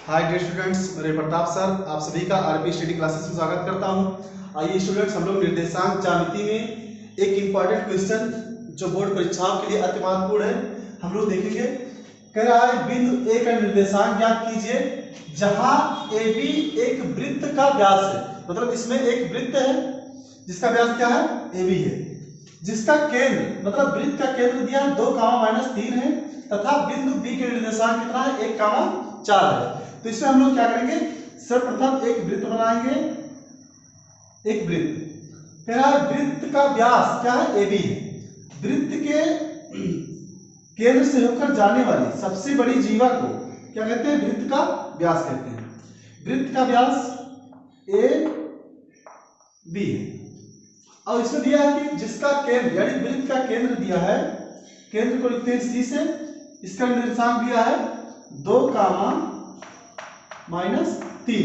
Hi dear students, मेरे Pratap sir आप सभी का आरपी स्टडी क्लासेस में स्वागत करता हूं। आइए स्टूडेंट्स, हम लोग निर्देशांक ज्यामिति में एक इम्पॉर्टेंट क्वेश्चन जो बोर्ड परीक्षाओं के लिए अति महत्वपूर्ण है हम लोग देखेंगे। कह रहा है बिंदु ए का निर्देशांक ज्ञात कीजिए जहां ए बी एक वृत्त का व्यास है। मतलब इसमें एक वृत्त है जिसका व्यास क्या है, ए बी है, जिसका केंद्र मतलब वृत्त का केंद्र दिया है 2, -3 है तथा बिंदु बी के निर्देशांक कितना है 1, 4 है। तो इसमें हम लोग क्या करेंगे, सर्वप्रथम एक वृत्त बनाएंगे। एक वृत्त कह रहा है वृत्त का व्यास क्या है, ए बी है। वृत्त के केंद्र से होकर जाने वाली सबसे बड़ी जीवा को क्या कहते हैं, वृत्त का व्यास कहते हैं। वृत्त का व्यास ए बी है और इसमें दिया है कि जिसका केंद्र यानी वृत्त का केंद्र दिया है, केंद्र को लिखते हैं सी से, इसका निर्देशांक दिया है 2, -3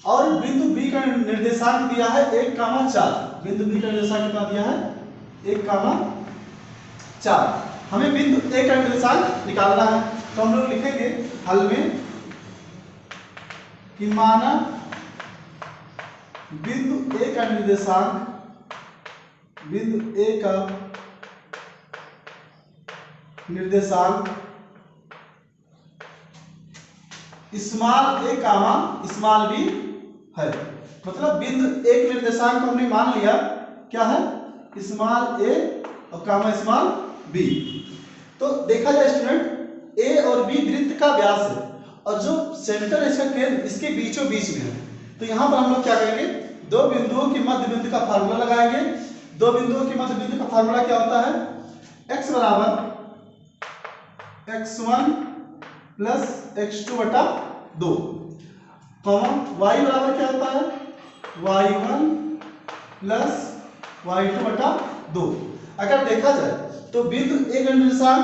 और बिंदु बी का निर्देशांक दिया है 1, 4। बिंदु बी का निर्देशांक कितना दिया है 1, 4। हमें बिंदु ए का निर्देशांक निकालना है तो हम लोग लिखेंगे हल में कि माना बिंदु ए का निर्देशांक, बिंदु ए का निर्देशांक स्मॉल ए कामा स्मॉल बी है। मतलब बिंदु ए के निर्देशांक को हमने मान लिया क्या है, स्मॉल ए और कामा स्मॉल बी। तो देखा जाए स्टूडेंट, ए और बी वृत्त का व्यास है और जो सेंटर है इसका केंद्र इसके बीचों बीच में है। तो यहाँ पर हम लोग क्या करेंगे, दो बिंदुओं के मध्य बिंदु का फार्मूला लगाएंगे। दो बिंदुओं के मध्य बिंदु का फार्मूला क्या होता है, x बराबर x1 प्लस x2 बटा 2, y बराबर क्या होता है y1 प्लस y2 बटा 2। अगर देखा जाए तो बिंदु ए का निर्देशांक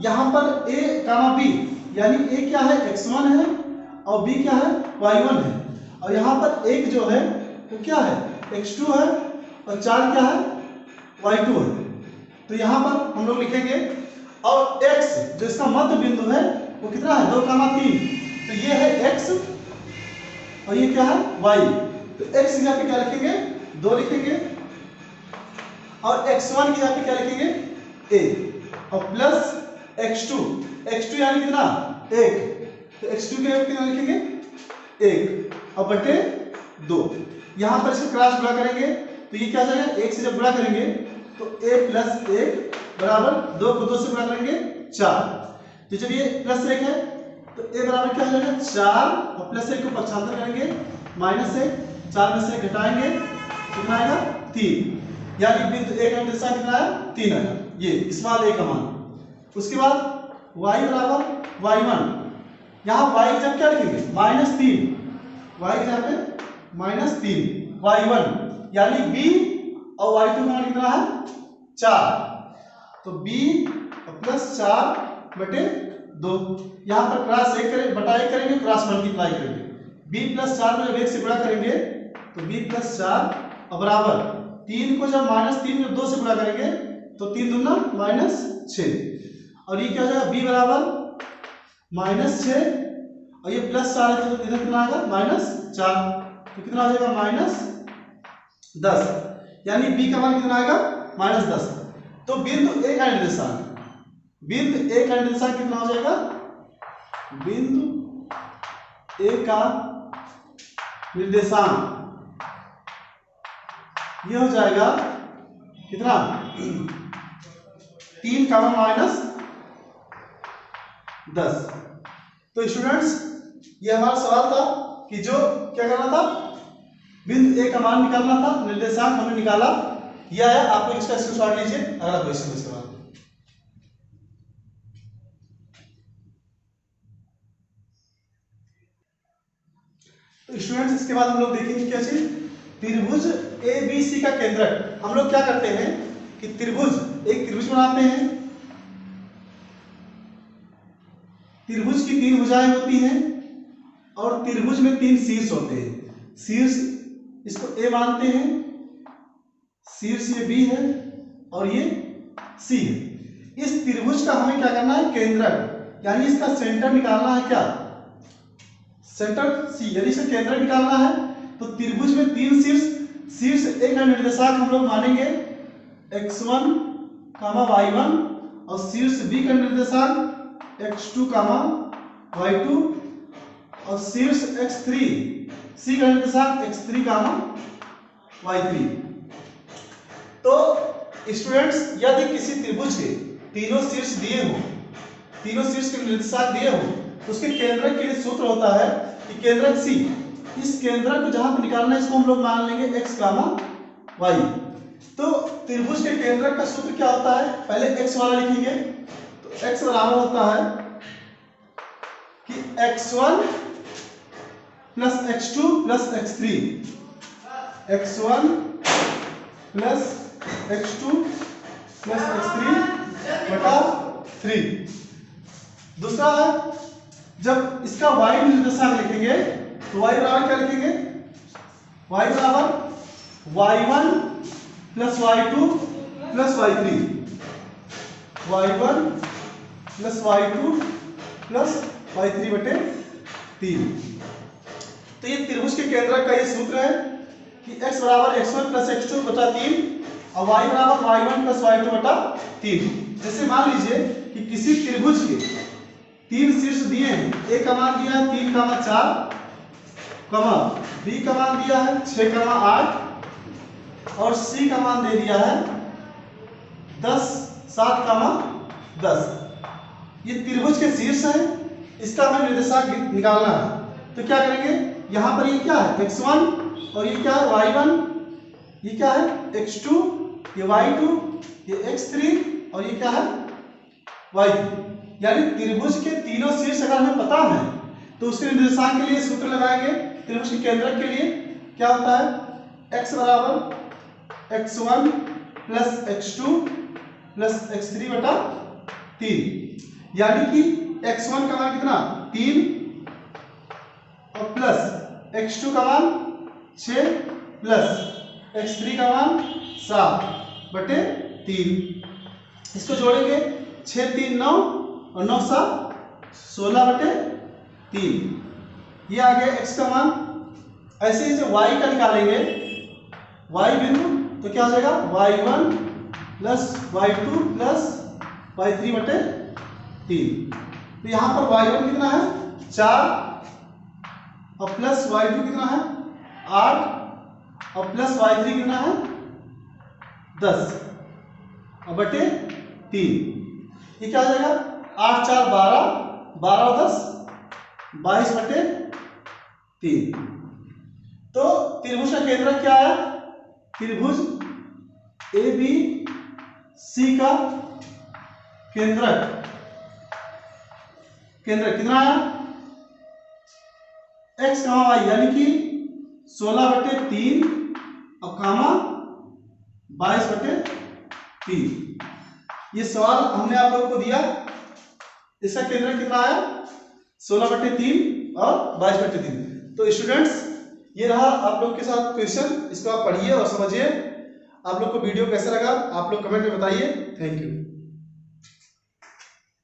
यहाँ पर a, b यानी a क्या है x1 है और b क्या है y1 है और यहाँ पर एक जो है तो क्या है x2 है और 4 क्या है y2 है। तो यहाँ पर हम लोग लिखेंगे और x जो इसका मध्य बिंदु है वो कितना है 2, 3। तो ये है x और ये क्या है y। तो x की जगह पे क्या लिखेंगे 2 लिखेंगे और x1 की जगह पे क्या लिखेंगे a और प्लस x2 यानी कितना 1। तो x2 की जगह पे कितना लिखेंगे 1 और बटे 2। यहाँ पर इसको क्रॉस गुणा करेंगे तो ये क्या जाएगा, 1 से जब गुणा करेंगे तो a प्लस 1 बराबर 2 को 2 से गुणा करेंगे 4। तो जब ये प्लस 1 है तो a बराबर क्या हो जाएगा 4 और प्लस 1 को पक्षांतर करेंगे -1, 4 में से घटाएंगे कितना आएगा 3। यानी बिंदु ए का निर्देशांक कितना है 3 आएगा, ये स्मॉल ए का मान। उसके बाद y बराबर y1, यहाँ y की जगह क्या लिखेंगे -3, y की जगह पे -3 y1 यानी b और y2 का मान कितना है 4। तो b प्लस 4 बटे 2। यहाँ पर क्रॉस 1 करेंगे बटा 1 करेंगे, क्रॉस मल्टीप्लाई करेंगे। b प्लस 4 में जब 1 से गुणा करेंगे तो b प्लस 4 और बराबर 3 को जब -3 में 2 से गुणा करेंगे तो 3 दूना -6 और ये क्या हो जाएगा b बराबर -6 और ये प्लस 4 है तो इधर कितना आएगा -4। तो कितना हो जाएगा -10 यानी b का मान कितना आएगा -10। तो बिंदु ए का निर्देशांक, बिंदु ए का निर्देशांक कितना हो जाएगा, बिंदु ए का निर्देशांक ये हो जाएगा कितना 3, -10। तो स्टूडेंट्स ये हमारा सवाल था कि जो क्या करना था, बिंदु ए का मान निकालना था, निर्देशांक हमने निकाला। यह है, आप लोग इसका स्क्रीनशॉट लीजिए। अगला क्वेश्चन इसके बाद तो स्टूडेंट्स इसके बाद हम लोग देखेंगे क्या चीज, त्रिभुज ABC का केंद्रक। हम लोग क्या करते हैं कि एक त्रिभुज बनाते हैं। त्रिभुज की 3 भुजाएं होती हैं और त्रिभुज में 3 शीर्ष होते हैं। शीर्ष इसको A मानते हैं, शीर्ष ये B है और ये C है। इस त्रिभुज का हमें क्या करना है, केंद्रक यानी इसका सेंटर निकालना है क्या, सेंटर सी। यदि इसका केंद्रक निकालना है तो त्रिभुज में 3 शीर्ष A का निर्देशांक हम लोग मानेंगे x1, y1 और शीर्ष B का निर्देशांक x2, y2 और शीर्ष x3 C का निर्देशांक x3, y3। तो स्टूडेंट्स यदि किसी त्रिभुज के तीनों शीर्ष दिए हो, तीनों शीर्ष के निर्देशांक दिए हो, तो उसके केंद्रक के लिए सूत्र होता है कि केंद्रक C, इस केंद्रक को जहां पर निकालना है इसको हम लोग मान लेंगे x, y। तो त्रिभुज के केंद्रक का सूत्र क्या होता है, पहले x वाला लिखेंगे। तो x बराबर होता है कि x1 plus x2 plus x3, x1 plus x2 plus x3 बटा 3। दूसरा है जब इसका y निर्देशांक लिखेंगे तो y बराबर क्या लिखेंगे, y बराबर y1 plus y2 plus y3, y1 plus y2 plus y3 बटे 3। तो ये त्रिभुज के केंद्रक का ये सूत्र है कि x बराबर x1 प्लस x2 बटा 3 और y बराबर y1 प्लस y2 बटा 3। जैसे मान लीजिए कि किसी त्रिभुज के 3 शीर्ष दिए हैं, a का मान दिया है 3, 4, b का मान दिया है 6, 8 और c का मान दे दिया है 10, 7, 10। ये त्रिभुज के शीर्ष है, इसका हमें निर्देशांक निकालना है। तो क्या करेंगे, यहाँ पर ये क्या है x1 और ये क्या है y1, ये क्या है x2, ये y2, ये x3 और ये क्या है y3। यानी त्रिभुज के तीनों शीर्ष अगर हमें पता है तो उसके निर्देशांक के लिए सूत्र लगाएंगे। त्रिभुज के केंद्रक के लिए क्या होता है, x बराबर x1 plus x2 plus x3 बटा 3। यानी कि x1 का मान कितना 3 और प्लस x2 का मान 6 प्लस x3 का मान 7 बटे 3। इसको जोड़ेंगे 6, 3, 9 और 9, 7, 16 बटे 3। ये आ गया x का मान। ऐसे ही जब y का निकालेंगे, y बिंदु, तो क्या हो जाएगा y1 plus y2 plus y3 बटे 3। तो यहाँ पर y1 कितना है 4 और प्लस y2 कितना है 8 और प्लस y3 कितना है 10 और बटे 3। ये क्या हो जाएगा 8, 4, 12, 12 और 10 22 बटे 3। तो त्रिभुज का केंद्रक क्या है, त्रिभुज ABC का केंद्रक कितना है x, y, यानी कि 16 बटे 3 और 22 बटे 3। ये सवाल हमने आप लोगों को दिया, इसका केंद्रक कितना आया 16 बटे 3 और 22 बटे 3। तो स्टूडेंट्स ये रहा आप लोग के साथ क्वेश्चन, इसको आप पढ़िए और समझिए। आप लोग को वीडियो कैसा लगा आप लोग कमेंट में बताइए। Thank you.